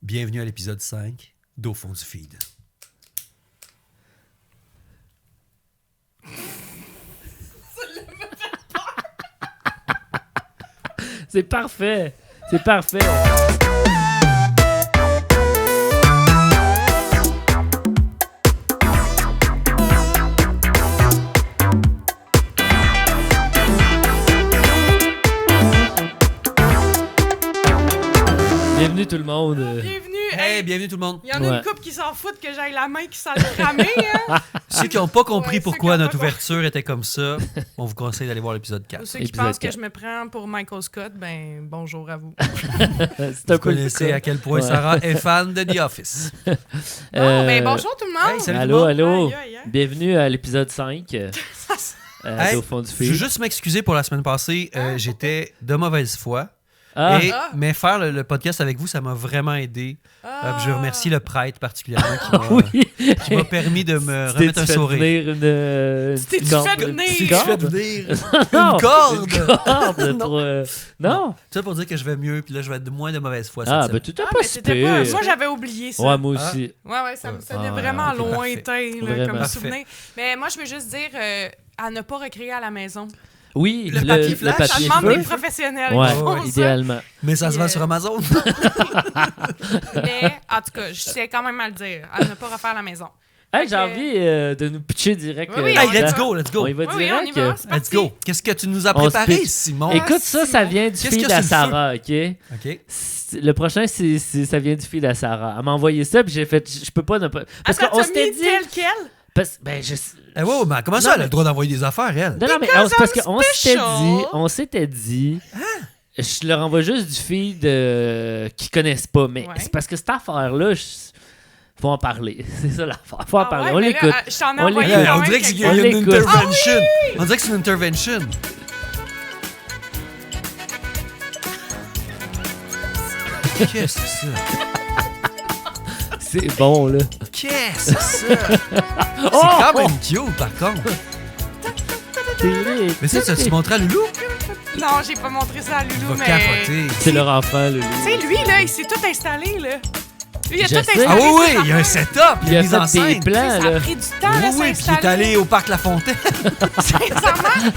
Bienvenue à l'épisode 5 d'Au fond du feed. C'est parfait. C'est parfait. Bienvenue tout le monde. Bienvenue! Hey, bienvenue tout le monde. Il y en a une couple qui s'en foutent que j'aille la main qui s'en est cramée. Hein? Ceux qui n'ont pas compris Ouais, pourquoi ceux qui ont notre pas ouverture était comme ça, on vous conseille d'aller voir l'épisode 4. Ou ceux qui Épisode pensent que 4. je me prends pour Michael Scott, ben bonjour à vous. C'est un Vous peu le connaissez cas. à quel point Ouais. Sarah est fan de The Office. Bon, ben bonjour tout le monde! Hey, salut tout le Allô, monde. allô. Aïe, aïe, aïe. Bienvenue à l'épisode 5 Hey, au fond du Je feed. veux juste m'excuser pour la semaine passée. J'étais de mauvaise foi. Ah, Mais faire le podcast avec vous, ça m'a vraiment aidé. Ah. Je remercie le prêtre particulièrement oui. qui m'a permis de me Tu remettre t'es un fait sourire. venir une t'es-tu corde. fait venir? Tu Une te fait corde? venir Non, une corde. Une corde Non. pour, Non. Tout ça pour dire que je vais mieux, puis là, je vais être de moins de mauvaise foi. Ah, cette ben semaine. tout à Ah, pas mais c'était pas... super. Moi, j'avais oublié ça. Ouais, moi aussi. Ouais, ça me sonnait Ah, vraiment ok, lointain là, Vraiment. comme Parfait. souvenir. Mais moi, je veux juste dire à ne pas recréer à la maison. Oui, Le papier flash, Ça papier demande feu. des professionnels Ouais, qui font ça. idéalement. Mais ça se vend Yeah. sur Amazon. Mais en tout cas, je sais quand même à le dire. À ne pas refaire à la maison. Hey, Fait j'ai que- envie de nous pitcher direct. Oui, oui, Hey, on let's y va. go, let's go. On y va Oui, oui, on y direct. va. C'est Let's parti. go. Qu'est-ce que tu nous as On se préparé, pitch. Simon? Écoute ça, ça vient du Qu'est-ce feed qu'il y a à sur le feu? Sarah, OK? OK. Le prochain, ça vient du feed à Sarah. Elle m'a envoyé ça, puis j'ai fait, je peux pas ne pas... Parce Attends, qu'on t'as s'était mis dit... tel quel? Ben, je... Eh ouais, mais comment ça, Non, elle a le droit d'envoyer des affaires, elle? Non, mais Because c'est parce I'm qu'on s'était dit... Je leur envoie juste du feed qu'ils connaissent pas, mais Ouais. c'est parce que cette affaire-là, faut en parler. C'est ça l'affaire. Faut en Ah parler. ouais, On mais l'écoute. là, je t'en ai On envoyé l'écoute. quand On même dirait qu'il y a On une l'écoute. intervention. On dirait que c'est une intervention. Qu'est-ce que c'est ça? C'est bon, là. Qu'est-ce que c'est ça? C'est Oh! quand même cute, par contre. Mais ça, tu montré à Loulou? Non, j'ai pas montré ça à Il Loulou, va mais... capoter. C'est leur enfant, là. Tu sais, lui, là, il s'est tout installé, là. Lui, il a Je tout sais. installé. Ah oui, oui, ses il y a un affaires. setup, il y a une mise en fait des scène. plans, Ça a là. pris du temps, là, Oui, oui, puis il est s'installer. allé au parc La Fontaine. Sincèrement,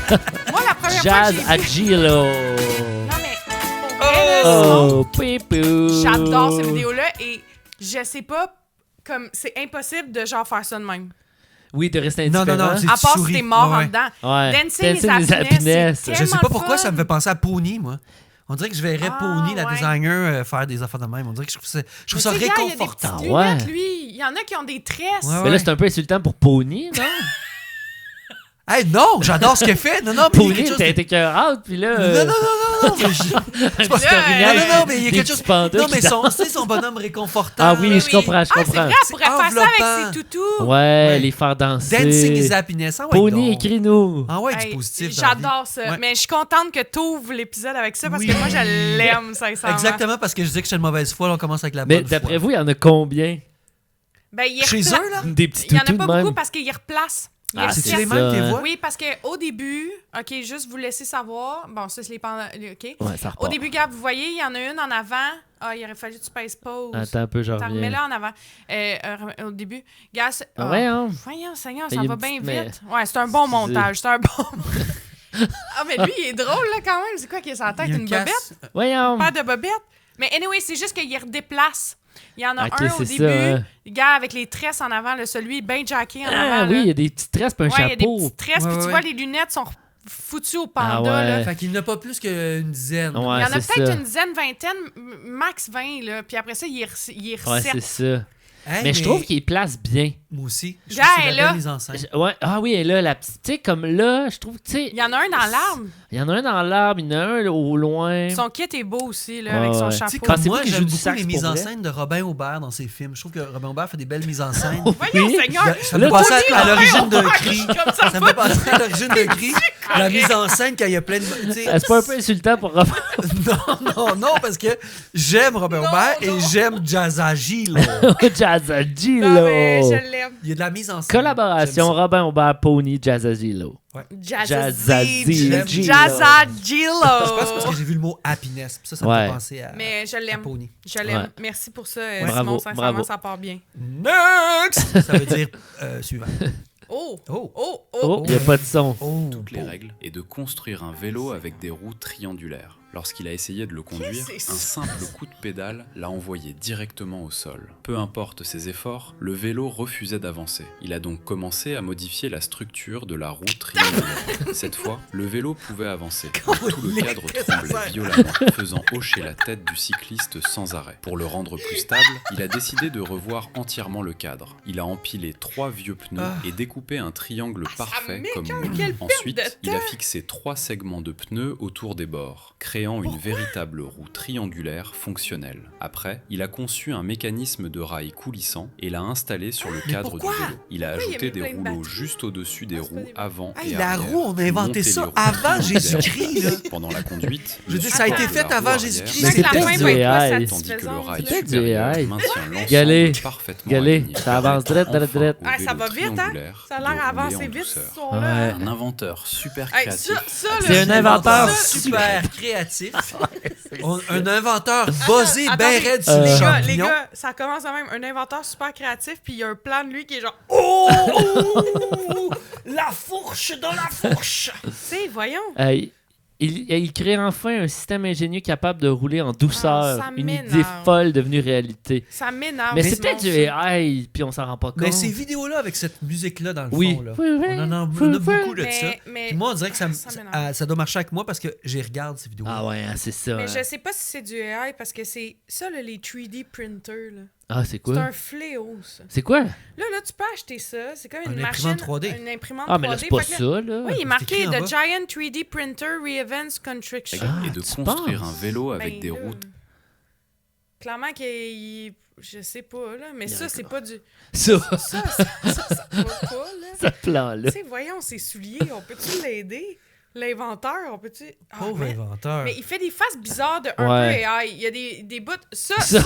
moi, la première fois Jazz que j'ai à vu... Gilo. Non, mais pour vrai, là, Oh, pipou. j'adore ces vidéos-là et je sais pas, comme, c'est impossible de genre faire ça de même. Oui, de rester Non, indifférent. non, non, c'est- À part souris. si t'es mort Ouais, en ouais. dedans. Ouais. Dancing is is happiness, c'est Je sais tellement pas pourquoi fun. ça me fait penser à Pony, moi. On dirait que je verrais Ah, Pony, la ouais. designer, faire des affaires de même. On dirait que je trouve ça, Mais tu sais, gars, il y a des réconfortant. petites Ouais. lunettes, lui. Il y en a qui ont des tresses. Ouais, Mais là, c'est un peu insultant pour Pony, non? Hey, non, j'adore ce qu'elle fait. Non, non, mais il y a Pony, quelque chose t'as de- été cœur out, puis là... Non, non, non, non, mais je- un pas- petit orignal, non, non, mais il y a des quelque petits chose. pandas Non, mais qui son, tu sais, son bonhomme réconfortant. Ah oui, Mais je comprends, je Ah, c'est comprends. vrai, elle pourrait faire ça enveloppant. avec ses toutous. Ouais, les faire danser. Dancing is happiness. Ah ouais, Pony, donc. écris-nous. Ah ouais, Hey, du positif. dans la vie. J'adore ça. Ouais. Mais je suis contente que tu ouvres l'épisode avec ça parce Oui. que moi, je l'aime, sincèrement. Exactement, parce que je dis que je suis de mauvaise foi, là, on commence avec la Mais bonne d'après foi. vous, il y en a combien? Ben, il Chez repla- eux, là? Des petits Il y en a toutous pas de même? beaucoup parce qu'ils replacent. Ils Ah, replacent. C'est-tu les mêmes, tes voix? Oui, parce qu'au début, OK, juste vous laisser savoir. Bon, ça, c'est les pendant. OK. Ouais, ça Au repart. début, Gab, vous voyez, il y en a une en avant. Ah, il aurait fallu que tu pèses pause. Attends un peu, je T'en reviens. remets-là en avant. Au début. Gars, Ah ouais, hein? Voyons, Seigneur, Il y ça a va une bien petite- vite. Ouais, c'est un bon Excusez. montage. C'est un bon. Ah, mais lui, il est drôle, là, quand même. C'est quoi qui est sur la tête? Il y a Une casse- bobette? Voyons. Pas de bobette. Mais anyway, c'est juste qu'il redéplace. Il y en a Ok, un au c'est début. ça, hein. Le gars avec les tresses en avant, là, celui bien jacké en Ah avant. oui, il y là. a des petites tresses puis un Ouais, il y a des chapeau. petites tresses. Ouais, Puis tu ouais, vois, ouais. les lunettes sont foutues au Ah panda. ouais. Là. Fait qu'il n'a pas plus qu'une dizaine. Ouais, Il y en a c'est peut-être ça. une dizaine, vingtaine, max 20. Là. Puis après ça, il est Ouais, recette. c'est ça. Hey, Mais je trouve qu'il place bien. Moi aussi. Je Gars, trouve que c'est elle, la là. belle mise en scène. Ouais, ah oui, et là, la petite, tu sais, comme là, je trouve, tu sais, Il y en a un dans l'arbre. il y en a un dans l'arbre, il y en a un là, au loin. Son kit est beau aussi, là, Ouais, avec son ouais. Tu sais, chapeau. comme Pensez-vous moi, qu'il joue j'aime du beaucoup sax les pour mises en vrai? scène de Robin Aubert dans ses films. Je trouve que Robin Aubert fait des belles mises en scène. Voyons, Oui. Seigneur! Ça Là, me fait penser Tony à l'origine de Robin Aubert, Cri. comme ça. Ça me fait penser à l'origine de Cri. La mise en scène quand il y a plein de... tu sais, C'est pas un peu insultant pour Non, non, non, parce que j'aime Robin Non, Aubert non. et j'aime Jazz Agile. Jazzagilo. Non, mais je l'aime. Il y a de la mise en scène. Collaboration J'aime ça. Robin Aubert, Pony, Jazzagilo. Jazzagilo. Je pense parce que j'ai vu le mot happiness. Puis ça me Ouais. fait penser à, Mais je à l'aime. Pony. Je l'aime. Ouais. Merci pour ça, Bravo, Simon. Sincèrement, bravo. ça part bien. Next! Ça veut dire suivant. Oh! Oh! Oh! Oh, Oh! il n'y a pas de son. Oh! Toutes les règles est de construire un vélo avec des roues triangulaires. Lorsqu'il a essayé de le conduire, Qu'est-ce que c'est un ça? simple coup de pédale l'a envoyé directement au sol. Peu importe ses efforts, le vélo refusait d'avancer. Il a donc commencé à modifier la structure de la roue triangulaire. Cette fois, le vélo pouvait avancer. Mais tout le cadre tremblait violemment, faisant hocher la tête du cycliste sans arrêt. Pour le rendre plus stable, il a décidé de revoir entièrement le cadre. Il a empilé 3 vieux pneus et découpé un triangle parfait comme m'écoeure, moule. quelle perte Ensuite, de il a temps. fixé 3 segments de pneus autour des bords, créant une véritable roue triangulaire fonctionnelle. Après, il a conçu un mécanisme de rail coulissant et l'a installé sur le cadre du pourquoi? vélo. Il a Pourquoi il y a ajouté mis des plein de rouleaux batteries? juste au-dessus des Ah, c'est pas roues des- avant Hey, et la arrière. roue, on a inventé Monter ça les roues avant triangulaires. Jésus-Christ, là. Pendant la conduite, Je veux le dire, ça a été support de fait la roue avant arrière Jésus-Christ. Mais c'est la peut-être fin du va être pas AI. tandis que le satisfaisante. rail là. Peut-être du supérieur AI. maintient Galé, l'ensemble parfaitement Galé, aligné. ça avance drette, drette, Enfin, drette. au Ah, ça vélo va vite, hein? triangulaire Ça a de l'air rouler avancé en vite, douceur. ce son-là. Ouais. Un inventeur super Hey, créatif. ça, là, C'est un inventeur super créatif. Un inventeur buzzé, ben Attendez, raide sur les les gars, champignons. les gars, ça commence quand même. Un inventeur super créatif, puis il y a un plan de lui qui est genre. Oh! La fourche dans la fourche! Tu sais, voyons. Il crée enfin un système ingénieux capable de rouler en douceur. Ah, ça Une m'énerve. idée folle devenue réalité. Ça m'énerve. Mais c'est Simon, peut-être du ça. AI, puis on s'en rend pas compte. Mais ces vidéos-là, avec cette musique-là dans le Oui. fond, là, Oui, oui. on en a Oui, beaucoup de Mais- ça. mais- Puis moi, on dirait que ça m'énerve. ça doit marcher avec moi parce que j'y regarde ces vidéos. Ah ouais, hein, c'est ça. Mais hein. je sais pas si c'est du AI parce que c'est ça, là, les 3D printers. Là. Ah, c'est C'est quoi? un fléau, ça. C'est quoi? Là, tu peux acheter ça. C'est comme une Une machine. imprimante 3D. Une imprimante Ah, mais là, 3D. c'est pas Fait que là- ça, là. Oui, il est C'est marqué écrit en The bas. Giant 3D Printer Re-Events Construction. Ah, Et de tu construire penses? un vélo avec Ben, des là, roues. Clairement qu'il. Je sais pas, là. Mais ça, c'est pas du. Ça, Ça va pas, là. ce plan-là. Tu sais, voyons, ses souliers, on peut-tu l'aider? L'inventeur, on peut-tu. Ah, Pauvre mais- inventeur. Mais il fait des faces bizarres de un Ouais. peu AI. Il y a des bouts. Ça, Ça,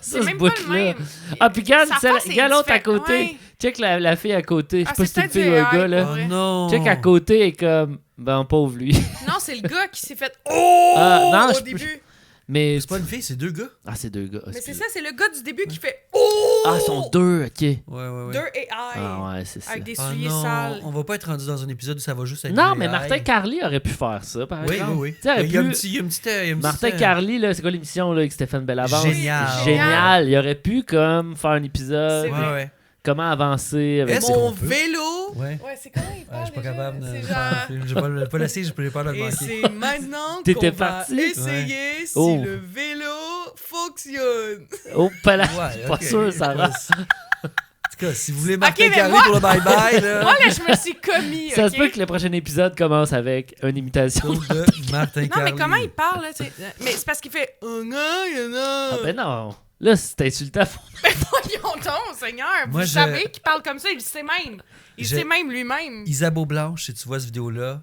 c'est ce même pas le bout-là. même. Ah, puis regarde, Sa face est regarde l'autre à différente. côté. Ouais. Check la fille à côté. Je sais Ah, pas si c'est c'est une peut-être fille ou un du gars, AI. là. Oh vrai. non! Check à côté et comme. Ben, pauvre lui. Non, c'est le gars qui s'est fait. Oh! Ah, non, au je- début. Mais. C'est pas une fille, c'est deux gars. Ah, c'est deux gars. Mais c'est excuse. ça, c'est le gars du début qui fait. Oh! Ah, ils sont deux, ok. Ouais, ouais, ouais. Deux AI. Ah, ouais, c'est ça. Avec des Ah souliers non, sales. on va pas être rendu dans un épisode où ça va juste être Non, du mais AI. Martin Carly aurait pu faire ça, par Oui, exemple. oui, oui. Tu sais, aurait Il y a pu- un petit... il y a un petit Martin Carly, là, c'est quoi l'émission là, avec Stéphane Bellavance? Génial. Génial. Il aurait pu comme faire un épisode. C'est Ouais, vrai. ouais. Comment avancer avec Est-ce des- qu'on Mon peut? vélo! Ouais. Ouais, c'est comment il Ouais, parle je suis pas déjà? capable de C'est faire genre... un film. J'ai pas laissé, j'ai pas le Et manquer. c'est maintenant T'étais qu'on va parti? essayer si Oh. le vélo fonctionne. Oh, pas là. Ouais, Pas ok. sûr, ça va. En tout cas, si vous voulez Martin Ok, mais Carly moi- pour le bye-bye, là... Moi, là, je me suis commis, Ça se ok? peut que le prochain épisode commence avec une imitation. de Martin Non, Carly. mais comment il parle, là? tu sais? Mais c'est parce qu'il fait... Oh non, Ah ben non. Là, c'est insultant. Mais voyons donc, Seigneur. Moi, Vous je- savez qu'il parle comme ça, il le sait même. Il Je- sait même lui-même. Isabeau Blanche, si tu vois cette vidéo-là,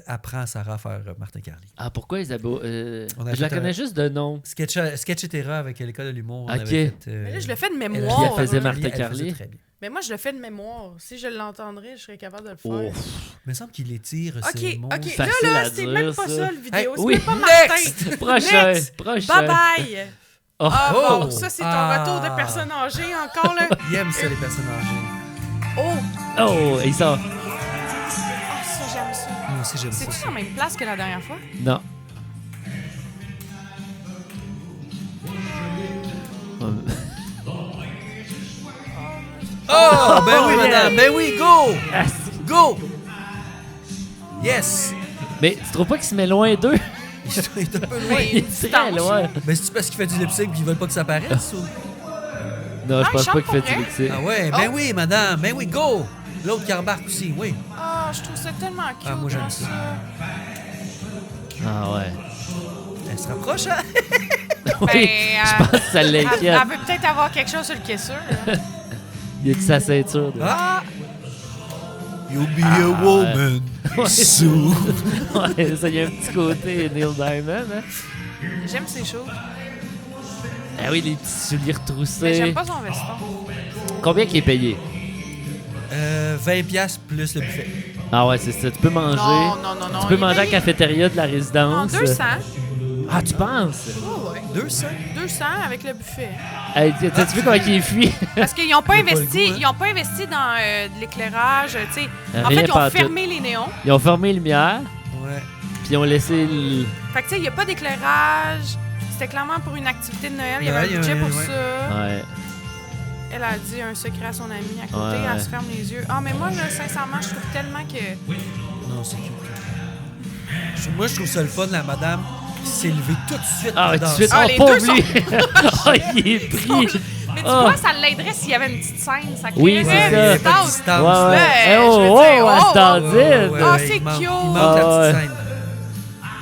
apprends à Sarah à faire Martin Carly. Ah, pourquoi Isabeau? On a Je la fait connais un- juste de nom. Sketchetera avec l'école de l'humour. on Ok. avait fait, Mais là, je le fais de elle- mémoire. Puis elle faisait là. Martin elle faisait Carly. très bien. Mais moi, je le fais de mémoire. Si je l'entendrais, je serais capable de le faire. Oh. Mais il me semble qu'il étire Ok, ses mots. ok. Facile Là, à c'est dire, même pas ça. ça, le vidéo. Hey, c'est oui, même pas Martin. next! Prochain. Next! Prochain. Bye bye! Oh. Ah Oh! bon, ça, c'est ton Ah. retour de personne âgée encore, là. Il aime ça, les personnes âgées. Oh! Oh, il sort. Ah, ça, j'aime ça. Moi aussi, j'aime ça. C'est-tu en même place que la dernière fois? Non. Oh, ben oui, yeah. madame. Ben oui, go! Ah, Go! Yes! mais tu trouves pas qu'il se met loin d'eux? Il est un peu loin. Mais Il une est très distance, loin. là. Ben, c'est-tu parce qu'il fait du lip-sync et qu'ils veulent pas que ça paraisse, ou? Non, je Ah, pense il pas chante qu'il fait pour du vrai? lip-sync. Ah ouais, ben Oh. oui, madame. Ben oui, go! L'autre qui embarque aussi, oui. Ah, je trouve ça tellement cute. Ah, moi, j'aime dans ça. Ah ouais. Elle se rapproche, hein? Oui, Ben, je pense que ça Elle l'inquiète. veut peut-être avoir quelque chose sur le caisseur. là. Il a dit sa ceinture. de- Ah! You'll be a woman soon. Ouais, ça y a un petit côté Neil Diamond, hein? J'aime ces choses. Ah oui, les petits souliers Mais retroussés. j'aime pas son veston. Combien qu'il est payé? 20$ plus le buffet. Ah ouais, c'est ça. Tu peux manger. Non. Tu peux il manger à la paye- cafétéria de la Non, résidence. 200. Ah, tu penses? Oh, ouais. 200? 200 avec le buffet. Hey, t'as-tu vu comment il fuit? Parce qu'ils n'ont pas Il a pas le investi, goût, hein. ils ont pas investi dans de l'éclairage, tu sais. En Rien fait, ils ont pantoute. fermé les néons. Ils ont fermé les lumières, Ouais. puis ils ont laissé le... Fait que tu sais, il n'y a pas d'éclairage. C'était clairement pour une activité de Noël. Il y avait Ouais, un budget pour ouais. ça. Ouais. Elle a dit un secret à son ami à côté. Ouais. Elle se ferme les yeux. Ah, mais moi, là, sincèrement, je trouve tellement que... Non, c'est cute. Moi, je trouve ça le fun, la madame qui s'est levée tout de suite. Ah, pour ouais, tout de danser. suite, Ah, oh, les pauvre deux lui! Ah, il est pris! Mais tu Ah. vois, ça l'aiderait s'il y avait une petite scène. Ça Oui, créerait c'est une ça. petite Pas de tasse. distance. Ouais, ouais. Ouais, Eh, je oh, veux oh, dire, elle se oh, dandine. Ah, c'est il manque, cute. Il manque Ah, la ouais. petite scène.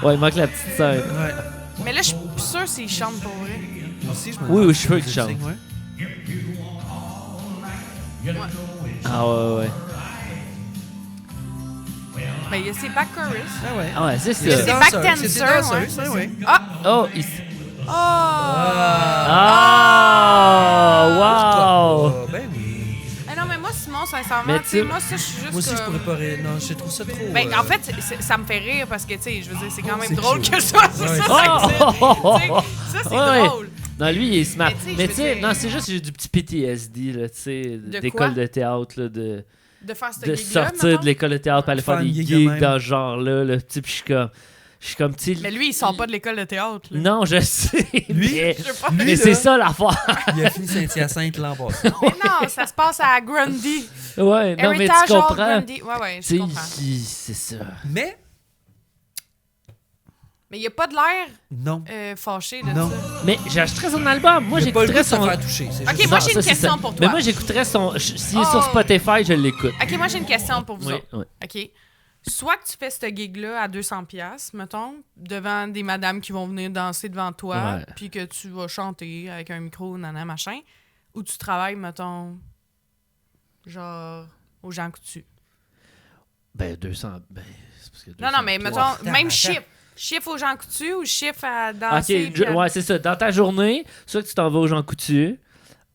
Ouais, il manque la petite scène. Ouais. Mais là, je suis plus sûre s'il chante pour vrai. Moi aussi, je me Oui, demande oui, si je veux c'est qu'il chante. ouais. Ah ouais, ouais. Ben, il y a ses back chorus. Ah ouais. Ah ouais, c'est C'est ça. back danseurs, dancer, c'est des danseurs, ouais. ça, ouais. Ah! Oh, Oh! Ah! Wow! Ben oui. Eh non, mais moi, Simon, sincèrement, Mais tu sais, tu- moi, ça, je suis juste Moi aussi, je comme... pourrais pas rire. Non, je trouve ça trop. Ben, en fait, ça me fait rire parce que, tu sais, je veux dire, c'est quand même C'est drôle cute. que ça, c'est Ouais, ça, c'est ça existe. Oh! Tu sais, ça, c'est Ouais. drôle. Non, lui, il est smart. Mais tu sais, Mais je tu veux sais, dire- non, c'est juste j'ai du petit PTSD, là, tu sais, De d'école quoi? de théâtre, là, de De faire ce de gig-là, sortir mettons. de l'école de théâtre pour aller faire Faire des une gig gigs de même. dans ce genre-là, là, tu sais, puis je suis comme, tu sais... Mais lui, il sort pas de l'école de théâtre, là. Non, je sais, Lui? mais, Je sais pas. mais Lui, c'est là. ça l'affaire. Il a fini Saint-Hyacinthe l'an passé. Mais non, ça se passe à Grundy. Ouais, non, mais Héritage tu Hall comprends. Grundy. Ouais, Tu je sais, comprends. c'est ça. Mais, Mais il a pas de l'air non. fâché de Non. ça. Mais j'achèterais son album. Moi, Il a pas le goût j'écouterais de se son... faire toucher. C'est Ok, juste moi, Non, j'ai une ça, c'est question ça. pour toi. Mais moi, j'écouterais son... S'il est Oh. sur Spotify, je l'écoute. Ok, moi, j'ai une question pour vous Oui, autres. oui. OK. Soit que tu fais ce gig-là à 200$, mettons, devant des madames qui vont venir danser devant toi, Ouais. puis que tu vas chanter avec un micro, nana, machin, ou tu travailles, mettons, genre, aux gens coutus. Ben, 200... Ben, c'est parce que Non, non, mais 200. mettons, Attends, même attends. chiffre. Chiffre aux gens coutus ou chiffre à danser. Ok, puis à- ouais, c'est ça. Dans ta journée, soit que tu t'en vas aux gens coutus,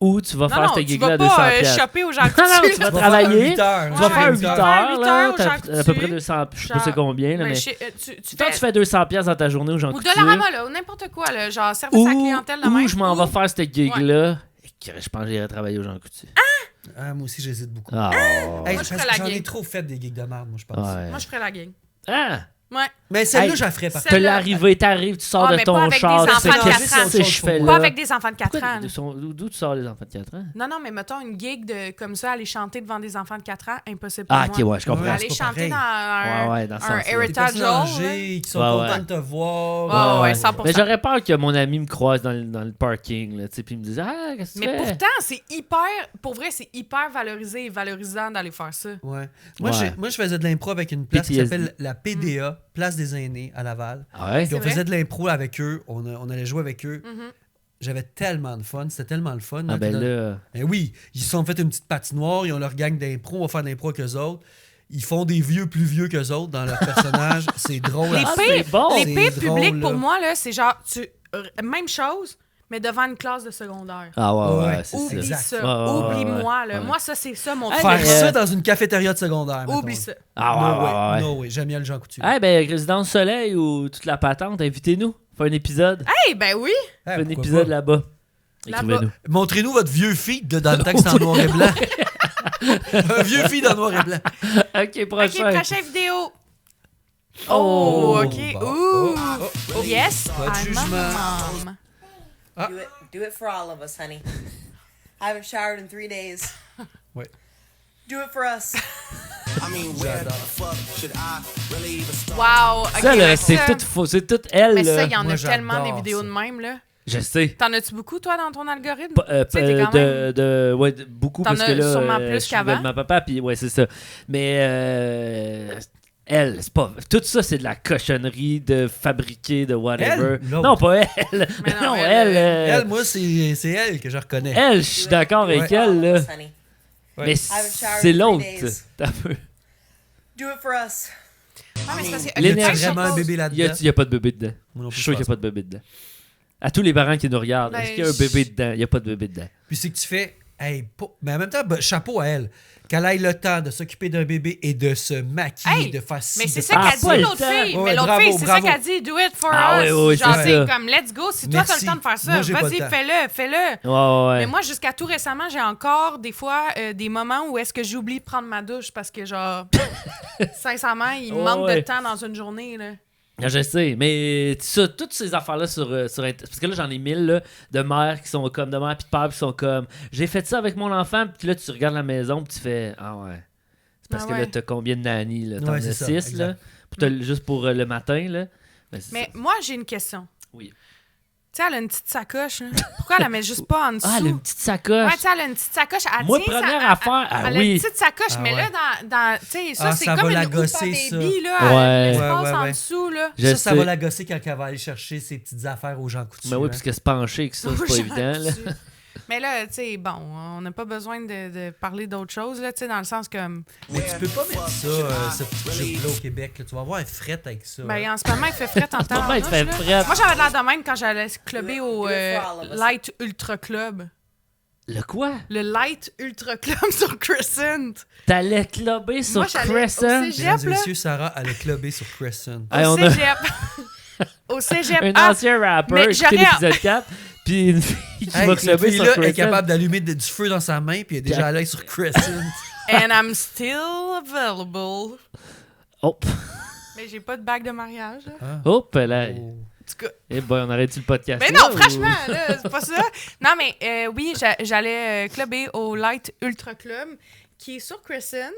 ou tu vas Non, faire non, ce tu gig-là à vas 200$. pas choper aux gens coutus. Non, non, tu vas Tu vas travailler. faire 8 heures. Tu vas Ouais, faire tu 8 vas heures, faire 8 là, heures aux t'as gens à peu coutus. près 200, je sais pas Genre, c'est combien, là, Ben, mais... tu Toi, fais... tu fais 200$ dans ta journée aux gens Ou coutus. Dollarama, là, ou n'importe quoi, là, genre service à la clientèle de même. Ou je m'en vais ou- faire ce gig-là. Et que je pense que j'irai travailler aux gens coutus. Ah, moi aussi, j'hésite beaucoup. Ah! Hey, Moi, je parce ferais que la j'en ai gig. trop fait des gigs de merde, moi, je pense. Ouais. Moi, je ferais la gang. Ah! Ouais. Mais celle-là, Hey, je la ferais par celle- T'as Celle-là- l'arrivée, t'arrives, tu sors Ah, de mais pas ton avec des char, enfants tu de sais, 4 qu'est-ce ans. que je fais Pas là? avec des enfants de 4 Pourquoi ans. d'où tu sors les enfants de 4 ans? Non, non, mais mettons une gig de, comme ça, aller chanter devant des enfants de 4 ans, impossible Ah, pour ok, moi. ouais, je comprends. Ouais, Aller c'est pas chanter pareil. dans un, Ouais, dans ce un sens-là. Des Heritage personnes Hall. là. âgées qui sont Ouais, contents ouais. de te voir. Ouais, 100%. Mais j'aurais peur que mon ami me croise dans le parking, là, tu sais, puis il me dise « Ah, qu'est-ce que tu Mais fais? pourtant, c'est hyper, pour vrai, c'est hyper valorisé et valorisant d'aller faire ça. Ouais. Moi, Ouais. moi, je faisais de l'impro avec une place qui PTSD. s'appelle la PDA, Place des Aînés à Laval. Ah ouais? Puis on vrai? faisait de l'impro avec eux, on allait jouer avec eux. Mhm. J'avais tellement de fun, c'était tellement le fun. Ah ben là... Ben oui, ils se sont fait une petite patinoire, ils ont leur gang d'impro, on va faire de l'impro avec eux autres. Ils font des vieux plus vieux qu'eux autres dans leur personnage. C'est drôle. Les Ah, pires, c'est bon! les C'est pires drôle, publics, pour là. moi, là, c'est genre, même chose, mais devant une classe de secondaire. Ah ouais, Ouais. c'est Oublie ça. Exact. ça. Ouais, ouais, Oublie-moi, là. ouais. Moi, ça, c'est ça, mon Hey, truc. Faire mais, ça dans une cafétéria de secondaire. Oublie mettons. ça. Ah No way, ouais. no way. J'aime bien le Jean Coutu. Eh ben, Résidence Soleil ou toute la patente, invitez-nous. Fais un épisode. Hey, ben oui! Eh, Fais un pourquoi épisode pas? là-bas. Là-bas. Écrivez-nous. Montrez-nous votre vieux feed dans le texte en noir et blanc. Un vieux feed en noir et blanc. Ok, prochain. OK, prochaine vidéo. Oh, Oh, OK. bon. Ouh. Oh, oh. Yes, Pas de I'm a jugement. mom. Do it for all of us, honey. I haven't showered in 3 days. Ouais. Do it for us. Wow. OK, Ça, là, mais c'est ça- tout faux. C'est tout elle, Mais ça, là. il y en Moi, a tellement des j'adore vidéos ça. de même, là. Je sais. T'en as-tu beaucoup, toi, dans ton algorithme? Tu sais, t'es quand même- ouais, beaucoup T'en parce que as là, sûrement plus je suis qu'avant. de ma papa, puis ouais, c'est ça. Mais elle, c'est pas... Tout ça, c'est de la cochonnerie de fabriquer, de whatever. Elle? L'autre. Non, pas elle. Mais non, non, elle, elle. Elle, moi, c'est elle que je reconnais. Elle, je suis d'accord avec Ouais. elle, là. Honey. Mais haven't showered c'est in 3 l'autre. days. T'as peu. Do it for us. Ah, mais c'est parce que- Y a-tu L'énergie- vraiment un bébé Il là-dedans? y a pas de bébé dedans. Moi non Je plus, suis sûr qu'il n'y a pense pas de bébé dedans. À tous les parents qui nous regardent, Ben, est-ce qu'il y a un bébé dedans? Il n'y a pas de bébé dedans. Puis c'est que tu fais, mais en même temps, chapeau à elle. Qu'elle ait le temps de s'occuper d'un bébé et de se maquiller, Hey, de faire ci, Mais c'est de ça faire qu'a pas dit le l'autre temps. fille. Ouais, Mais l'autre bravo, fille, c'est ça bravo. qu'elle dit. Do it for Ah us. ouais, Genre, c'est c'est ça. comme, let's go. Si toi, t'as le Merci. temps de faire ça, Moi, j'ai pas vas-y, le temps. fais-le. Ouais. Mais moi, jusqu'à tout récemment, j'ai encore des fois des moments où est-ce que j'oublie de prendre ma douche parce que, genre, sincèrement, il me manque de temps dans une journée, là. Ah, je sais, mais ça, toutes ces affaires-là sur Internet, parce que là, j'en ai 1000 là, de mères qui sont comme, de mères puis de pères qui sont comme, j'ai fait ça avec mon enfant, puis là, tu regardes la maison, puis tu fais, ah ouais. C'est parce Ah que ouais. là, t'as combien de nannies, là? T'en Ouais, as c'est ça, 6, là? exact. Juste pour le matin, là? Ben, c'est Mais ça. moi, j'ai une question. Oui. Tu sais, elle a une petite sacoche, là. Pourquoi elle la met juste pas en dessous? Ah, elle a une petite sacoche! Ouais, tu sais, elle a une petite sacoche. Elle Moi, tient, première ça, affaire, ah elle a oui. une petite sacoche, Ah mais ouais. là, tu sais, ça, Ah, c'est ça comme va la une gosser, Oompa ça. Baby, là. Ouais. L'espace Ouais, en ouais. dessous, là. Je Ça sais. va la gosser quand elle va aller chercher ses petites affaires aux gens coutus. Mais oui, hein. parce que se pencher que ça, c'est pas Jean évident, là. Coutu. Mais là, tu sais, bon, on n'a pas besoin de parler d'autre chose, là, tu sais, dans le sens que, Mais tu peux pas mettre ça, cette petite jupe-là au Québec. Là. Tu vas avoir un fret avec ça. ben, en ce moment, il fait frais en temps. moment, il fait fret. Moi, j'avais de l'air de même quand j'allais clubber au Do it for all of us. Light Ultra Club. Le quoi? Le Light Ultra Club sur Crescent. T'allais clubber sur Moi, j'allais au Crescent? cégep. Mesdames et là. messieurs, Sarah, elle a clubé sur Crescent. Au Hey, on a- cégep. Au cégep. Un Ah, ancien rapper, mais écoutez j'aurais- l'épisode 4, puis une fille qui Hey, va cette clubber sur fille-là est Crescent. capable d'allumer du feu dans sa main, puis elle est déjà allée sur Crescent. and I'm still available. Oh, Mais j'ai pas de bague de mariage, là. hop là. Oh. En tout cas. Eh ben, on arrête-tu le podcast? Mais là, non, ou- franchement, là, c'est pas ça. Non, mais oui, j'allais clubber au Light Ultra Club, qui est sur Crescent.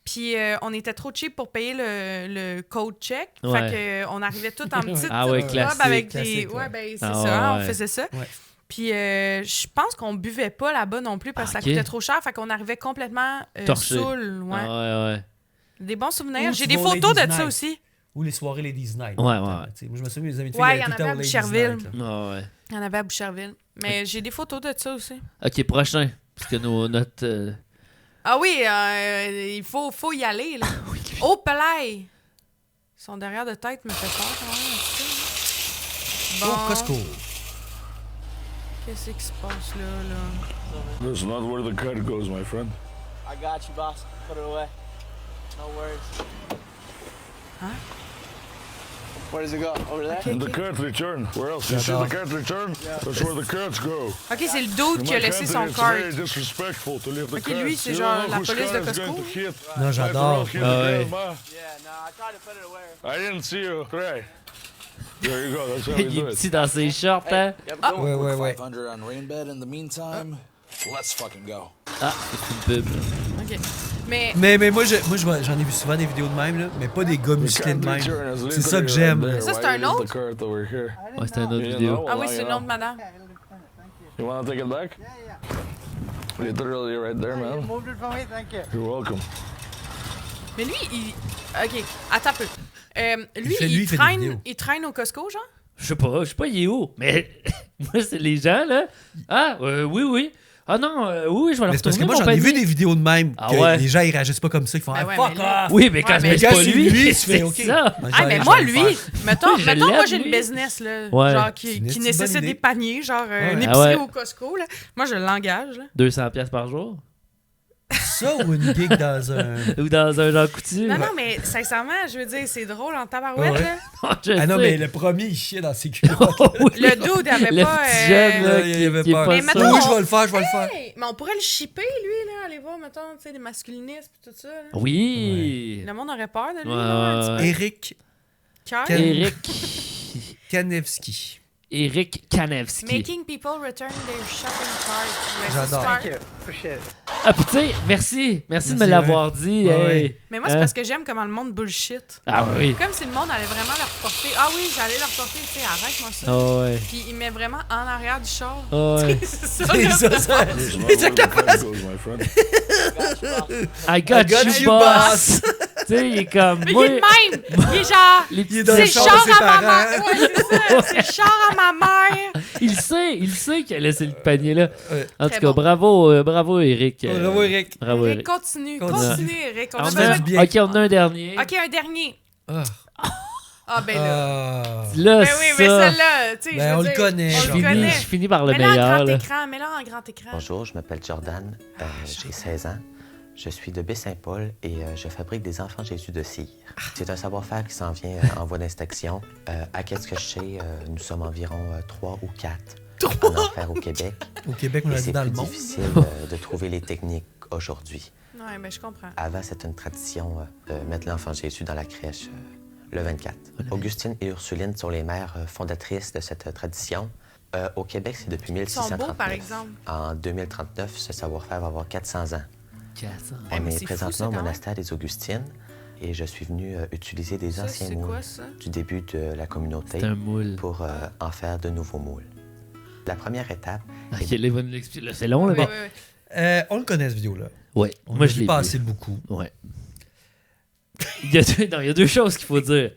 Puis on était trop cheap pour payer le code check. Ouais. Fait que on arrivait tout en petite Ah ouais, robe classique, avec des. classique, Ouais, ouais. ben c'est Ah ça, ouais, hein, on ouais. faisait ça. Ouais. Puis je pense qu'on buvait pas là-bas non plus parce que Ah, ça ok. coûtait trop cher. Fait qu'on arrivait complètement Torché. saoul. Ouais. Ah ouais. Des bons souvenirs. Ou J'ai tu des vas au photos de Ladies' ça Night. aussi. Ou les soirées Ladies Night. Ouais, Moi, ouais. je me souviens, mes amis de filles, Ouais, allaient il y en tout le temps avait à aux Ladies Boucherville. Night, là. Ah ouais. Il y en avait à Boucherville. Mais j'ai des photos de ça aussi. Ok, prochain. Parce que notre. Ah oui, il faut y aller. Là. Oh, Pelay! Son derrière de tête me fait peur quand même. un petit peu. Oh, Bon, Costco. qu'est-ce qui se passe là? That's not where the card goes, my friend. I got you, boss. Put it away. No worries. Huh? Where does it go? Over there? Okay. And the card return. Where else? You see the card return? That's where the cards go. Ok, c'est le dude qui a In my laissé country, son it's card. very disrespectful to leave the Ok, lui, cards. c'est You genre don't know la whose police de card is going Costco. to hit. Non, j'adore. Hit the Ah ouais. card, ma. Yeah, no, I tried to put it away. I didn't see you. Try. There you go. That's how Il we est do it. petit dans ses shorts, hein? Yep, Ah. go. Ouais, ouais, ouais. 500 on Rainbed. In the meantime, let's fucking go. Ah, c'est une pub. Ok. Mais Mais moi, j'en ai vu souvent des vidéos de même, là, mais pas des gars The musclés de card même. return is C'est ça que literally j'aime. right there. Ça, c'est Why un is autre? the card over here? Ouais, c'était une autre You vidéo. know, ah oui, well, c'est you le know. nom de madame. You want to take it back? Literally right there, man. Moved it for me, thank you. You're welcome. Mais lui, il. Ok, attends un peu. Lui, il fait des vidéos. il traîne au Costco, genre? Je sais pas, il est où? Mais moi, c'est les gens, là. Ah, oui. Ah non, oui, je vais leur Mais c'est parce que retourner moi, mon j'en ai vu panier. des vidéos de même. Ah Que ouais. les gens, ils réagissent pas comme ça. Ils font Ben ah, ouais, fuck mais là- off. Oui, mais quand Ouais, c'est mais pas quand c'est lui, lui, tu c'est fais OK. ça. Ben, Ah, je mais vais moi, le lui, faire. mettons, Je moi, l'aime, j'ai une lui. business, là, Ouais. genre, C'est qui une petite nécessite bonne idée. des paniers, genre, Ouais. une Ah épicerie ouais. au Costco, là. Moi, je l'engage, là. 200$ par jour? Ça ou une gig dans un. Ou dans un Jean Coutu? Non, non, mais sincèrement, je veux dire, c'est drôle en tabarouette, Ouais. là. Je Ah non, sais. mais le premier, il chiait dans ses culottes. Oh, oui. Le dude avait Le pas... petit jeune, là, il qui, avait qui est peur. pas Mais ça. mettons- Oui, je vais le faire, je vais le faire. Hey, mais on pourrait le shipper, lui, là. Aller voir, mettons, tu sais, des masculinistes et tout ça, là. Oui. Le monde aurait peur de lui, Ouais, là. ouais, un ouais. petit Eric peu. Cœur. Quel- Eric. Kanevski. Eric Kanevski. Making people return their shopping carts. Ouais, J'adore. c'est super. Thank you. Appreciate it. Ah, puis tu sais, merci. Merci de me Merci, l'avoir dit. Ouais, hey. ouais. Mais moi, c'est Hein? parce que j'aime comment le monde bullshit. Ah oui. Comme si le monde allait vraiment leur reporter. Ah oui, j'allais leur reporter, tu sais, arrête-moi ça. Ah ouais. Puis il met vraiment en arrière du char. Ah ouais. c'est ça, C'est là. ça, ça. That's not where the card goes, my friend. I got, you, boss. Tu sais, il est comme. Mais il moi, est de même. Il est genre. les Il est petits- dans C'est le le char char de ses à ma parents. mère. Ouais, c'est ça. C'est le char à ma mère. il sait qu'il a laissé le panier là. Ouais. En Très tout cas, bon. bravo Eric. Bravo, Eric. Bravo Eric, Eric. continue. Continue. Continue, Eric. On a On besoin a, de... bien. ok, on a un dernier. OK, un dernier. Ah. Ah, ben là. Là, Ben oui, mais ça... celle-là, tu sais, Ben, je veux on le dire, connaît, on genre. le connaît. Je finis par le Mets-le en meilleur. grand Là. écran, mets-le en grand écran. Bonjour, je m'appelle Jordan, j'ai 16 ans. Je suis de Baie-Saint-Paul et je fabrique des enfants Jésus de cire. C'est un savoir-faire qui s'en vient en voie d'inspection. À qu'est-ce que je sais, nous sommes environ 3 ou 4 en enfer au Québec. Au Québec, on Et l'a dit c'est dans le plus monde. difficile de trouver les techniques aujourd'hui. Ouais, mais je comprends. Avant, c'était une tradition de mettre l'enfant Jésus dans la crèche le 24. Augustine et Ursuline sont les mères fondatrices de cette tradition. Au Québec, c'est depuis Ils sont 1639. beaux, par exemple. En 2039, ce savoir-faire va avoir 400 ans. Eh, mais On c'est est fou, présentement ça, au quand monastère des Augustines et je suis venu utiliser des Ça, anciens c'est moules quoi, ça? du début de la communauté C'est un moule. pour en faire de nouveaux moules. La première étape Ok, là, il va nous l'expliquer. Là, c'est long, là. Oui, Bon. oui, oui. On le connaît, cette vidéo-là. Ouais. On Moi, l'a je vu l'ai passer vu. beaucoup. Ouais. Il y a deux choses qu'il faut dire.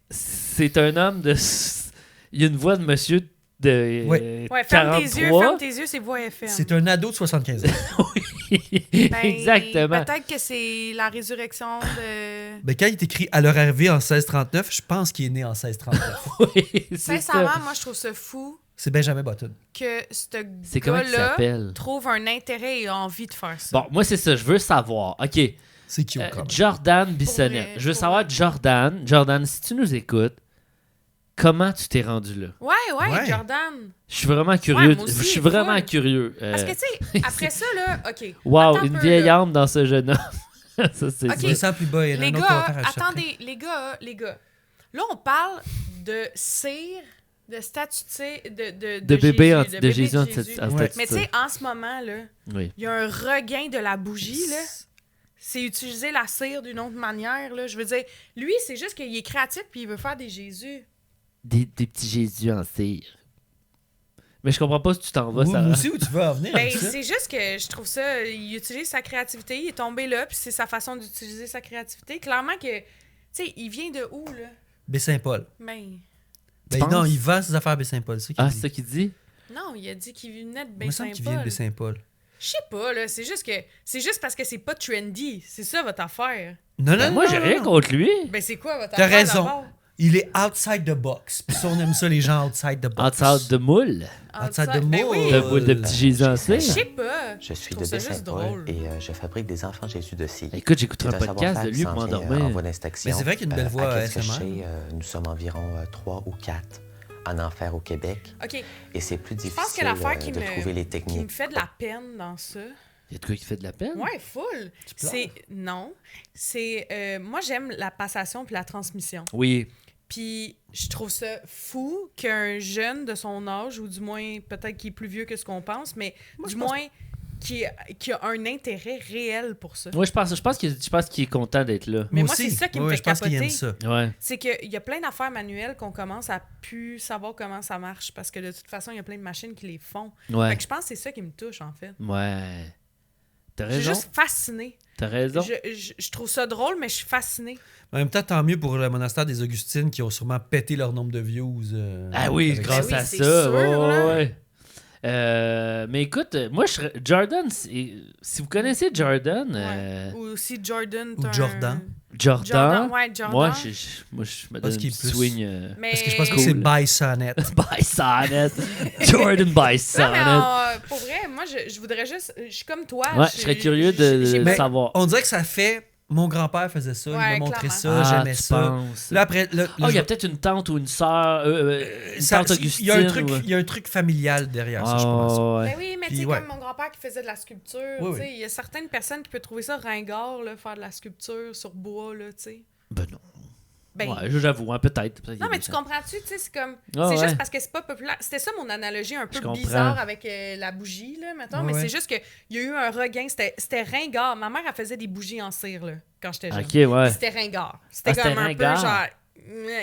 C'est un homme de... Il y a une voix de monsieur de Ouais. Ouais, 43. ferme tes yeux, c'est voix FM. C'est un ado de 75 ans. Ben, Exactement. Peut-être que c'est la résurrection de. Ben, quand il est écrit à leur arrivée en 1639, je pense qu'il est né en 1639. Oui, c'est Sincèrement, ça. moi, je trouve ça fou C'est Benjamin Button. que ce C'est comment il gars-là s'appelle? trouve un intérêt et a envie de faire ça. Bon, moi, c'est ça. Je veux savoir. OK. C'est qui au corps? Jordan Bissonnette. vrai, Je veux pour savoir, vrai. Jordan, si tu nous écoutes, comment tu t'es rendu là? Ouais, Ouais. Jordan. Je suis vraiment curieux. Ouais, moi aussi, Je suis vraiment full. curieux. Parce que, tu sais, après ça, là, OK. Wow, attends une un peu, vieille là. âme dans ce jeune homme. Ça, c'est Ok. ça. Je sens plus bas. Il y en a Les un autre gars, commentaire à chaque attendez, les gars. Là, on parle de cire, de statue De bébé Jésus, en- de de bébé Jésus en Jésus. statue- en Ouais. statue. Mais tu sais, en ce moment, là, Oui. il y a un regain de la bougie, là. C'est utiliser la cire d'une autre manière, là. Je veux dire, lui, c'est juste qu'il est créatif puis il veut faire des Jésus. Des petits Jésus en cire. Mais je comprends pas si tu t'en vas, Moi Sarah. aussi, où tu veux en venir Ben, avec ça? c'est juste que je trouve ça... Il utilise sa créativité, il est tombé là, puis c'est sa façon d'utiliser sa créativité. Clairement que... Tu sais, il vient de où, là? Baie-Saint-Paul. Ben... Ben, penses? non, il vend ses affaires à Baie-Saint-Paul. C'est ça qu'il Ah, dit. c'est ça qu'il dit? Non, il a dit qu'il venait de Il me semble qu'il vient de Baie-Saint-Paul. Baie-Saint-Paul. Je sais pas, là. C'est juste parce que c'est pas trendy. C'est ça, votre affaire. Non, non, Ben, moi, non, j'ai non, rien non. contre lui. Ben, c'est quoi votre T'as affaire, raison. d'abord? Il est outside the box. Puis ça, on aime ça, les gens outside the box. En de moule. Outside the Ben moule. oui. De boule de petits Jésus en Je cire. sais pas. Je suis trouve de ça juste Baie-Saint-Paul drôle. et je fabrique des enfants Jésus de cire. Écoute, j'écouterai C'est un podcast de savoir-faire lui qui pour s'en vient en m'endormir. voie d'inspection. Mais c'est vrai qu'il y a une belle voix à qu'est-ce que je ASMR. sais, nous sommes environ 3 ou 4 en enfer au Québec OK. et c'est plus Je pense difficile que l'affaire qui de trouver les me techniques. fait de la peine dans ça... Il y a de quoi qui fait de la peine? Ouais, full. C'est... Non. C'est... moi, j'aime la passation puis la transmission. Oui. Puis je trouve ça fou qu'un jeune de son âge, ou du moins peut-être qu'il est plus vieux que ce qu'on pense, mais du moins qui a un intérêt réel pour ça. Moi, je pense qu'il est content d'être là. Mais moi, aussi. c'est ça qui me Ouais, fait je pense qu'il capoter. aime ça. Ouais. C'est qu'il y a plein d'affaires manuelles qu'on commence à plus savoir comment ça marche parce que de toute façon, il y a plein de machines qui les font. Ouais. Fait que je pense que c'est ça qui me touche, en fait. Ouais. T'as Je suis raison. juste fascinée. T'as raison. Je trouve ça drôle, mais je suis fascinée. En même temps, tant mieux pour le monastère des Augustines qui ont sûrement pété leur nombre de views. Ah oui, avec grâce Ben oui, à c'est ça. sûr, ouais, là. ouais. Mais écoute, moi, Jordan, si vous connaissez Jordan, Ouais. Ou si Jordan... Ou t'as un- Jordan. Jordan, Ouais, Jordan. moi, je me donne Parce un qu'il petit est plus- swing. Mais... Parce que je pense que Cool. c'est by Sonnet. By Sonnet. Jordan by Non, mais Sonnet. pour vrai, moi, je voudrais juste... Je suis comme toi. Ouais, je serais curieux de Mais savoir. On dirait que ça fait... Mon grand-père faisait ça, il m'a Ouais, montré clairement. ça, j'aimais tu ça. penses? Là, après... Là, Oh, il y a peut-être une tante ou une sœur, une ça- tante Augustine. il y a un truc, ou- il y a un truc familial derrière ça, je pense. Ah, ouais. Ben oui, mais tu Puis, sais, ouais. comme mon grand-père qui faisait de la sculpture, Oui, tu sais, oui. il y a certaines personnes qui peuvent trouver ça ringard, là, faire de la sculpture sur bois, là, tu sais. Ben non. Ben, Ouais, j'avoue, hein, peut-être. non, mais tu comprends-tu, tu sais, c'est comme... Ah, c'est ouais. juste parce que c'est pas populaire. C'était ça mon analogie un peu Je comprends. bizarre avec la bougie, là, mettons, Ouais, mais ouais. c'est juste qu'il y a eu un regain, c'était ringard. Ma mère, elle faisait des bougies en cire, là, quand j'étais jeune. Ok, ouais. Puis c'était ringard. C'était Ah, comme c'était un ringard. peu genre...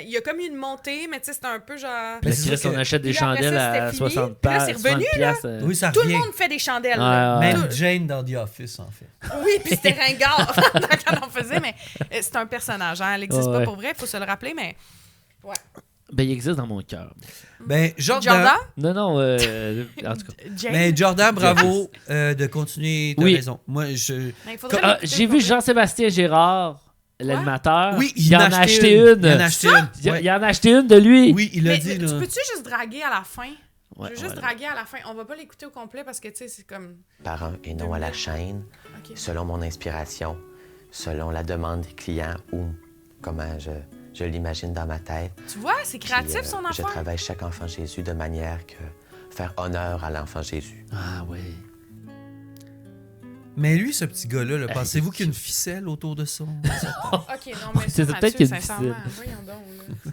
Il y a comme eu une montée, mais tu sais, c'était un peu genre... Mais Mais c'est si sûr on que- achète des Puis après chandelles ça, à c'était fini. 60 Puis là, c'est revenu, là. piastres, Oui, ça Tout le revient. monde fait des chandelles, Ouais, là. ouais. Même Jane dans The Office, en fait. Oui, puis c'était ringard quand on faisait, mais c'est un personnage. Hein? Elle n'existe Ouais. pas pour vrai, il faut se le rappeler, mais... Ouais. Ben, il existe dans mon cœur. Ben, Jordan... Jordan? Non, non, en tout cas. Jane? Mais Jordan, bravo de continuer, t'as Oui. raison. Moi, je... Mais il faudrait Ah, l'écouter, j'ai pour vu vrai. Jean-Sébastien Gérard l'animateur. Oui, il en a acheté une. Il en a acheté une. Il en a acheté une de lui. Oui, il a Mais dit. tu Là. peux-tu juste draguer à la fin? Ouais, Je veux juste ouais. draguer à la fin. On va pas l'écouter au complet parce que, tu sais, c'est comme... Parents et non à la chaîne, OK. selon mon inspiration, selon la demande des clients ou comment je l'imagine dans ma tête. Tu vois, c'est Puis, créatif, son Je affaire. travaille chaque enfant Jésus de manière que faire honneur à l'enfant Jésus. Ah oui. Mais lui, ce petit gars-là, Hey. pensez-vous qu'il y a une ficelle autour de son. OK, non, mais C'est ça, peut-être Mathieu, qu'il y a une sincèrement, difficile. voyons donc, là.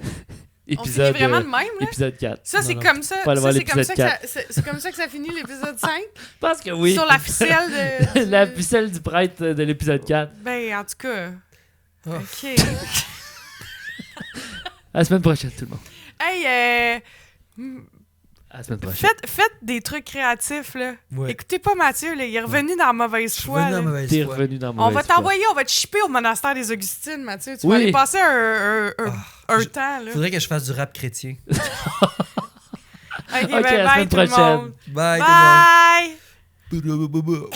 On Épisode, finit vraiment de même, là? épisode 4. Ça, c'est Non, comme ça. Faut aller Ça, voir c'est comme ça, l'épisode que c'est comme ça que ça finit l'épisode 5? Je pense que oui. Sur la ficelle de... La ficelle du prêtre de l'épisode 4. Ben, en tout cas... Oh. OK. À la semaine prochaine, tout le monde. Hey, À la semaine prochaine. faites des trucs créatifs, là. Ouais. Écoutez pas Mathieu, là. Il est revenu dans la mauvaise foi, là. T'es revenu dans mon On va t'envoyer, on va te shipper au monastère des Augustines, Mathieu. Tu vas Oui. aller passer un temps, là. Faudrait que je fasse du rap chrétien. OK, Ok, ben, à la bye semaine tout le prochaine. monde. Bye, Bye! tout le monde.